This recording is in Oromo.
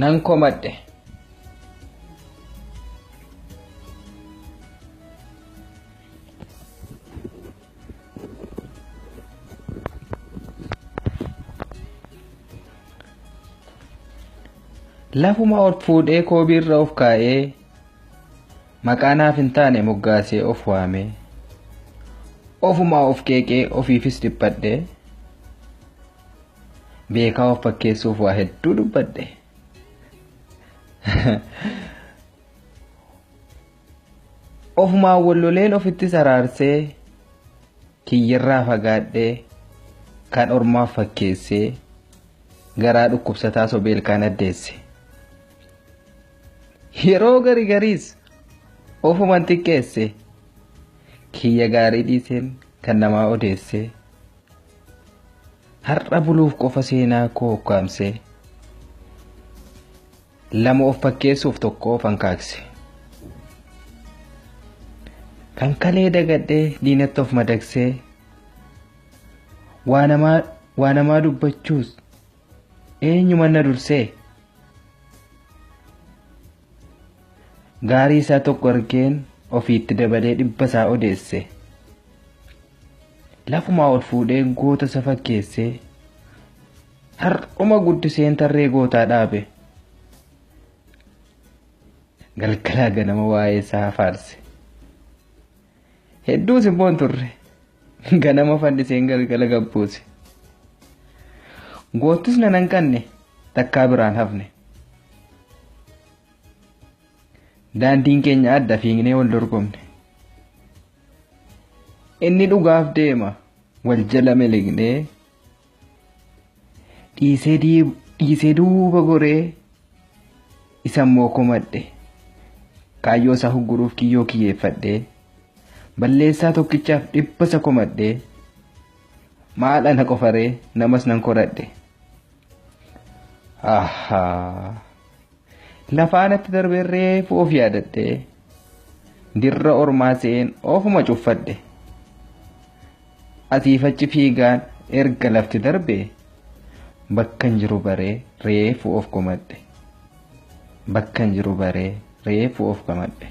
nan komadhe. Lafuma ol fuudhee koobiirra of kaa'ee maqaanaaf hin taane moggaasee of waamee ofuma of keekee ofiifis dhiphadhe beekaa of fakkeessuuf waa hedduu dubbadhe. Ofumaan walloleen ofitti saraarsee kiyyirraa fagaadhee kan ormaaf fakkeessee garaa dhukkubsataa sobeel kan addeesse. Yeroo gariis ofumaan xiqqeesse kiyya gaarii dhiiseen kan namaa odeesse har'a buluuf qofa seenaa koo ukkaamse lama of fakkeessuuf tokko of hankaakse kan kalee dagadhee diinatti of madagsee waa namaa dubbachuus eenyuma na dursee gaarii isaa tokko argeen ofiitti dabalee dhibba isaa odeesse lafumaa ol fuudhee goota isa fakkeessee har'uma guddiseen tarree gootaa dhaabe galgalaa ganama waa'ee isaa faarse hedduus immoo hin turre ganama fandiseen galgala gabbuuse goottis nan hanqanne takkaa biraan hafne. Daandiin keenya adda fiignee wal dorgomne inni dhugaaf deema wal jala milignee dhiisee duuba goree isa immoo komadhe kaayyoo isaa hugguruuf kiyyoo kiyyeeffadhee balleessaa tokkichaaf dhibba isa komadhee maal ana qofaree namas nan koradhe. Lafaanatti darbee reefu of yaadadhee dirra ormaa seen ofuma cuffadhe asiifachi fiigaan erga lafti darbee bakkan jiru baree reefu of komadhe bakkan jiru baree reefu of komadhe.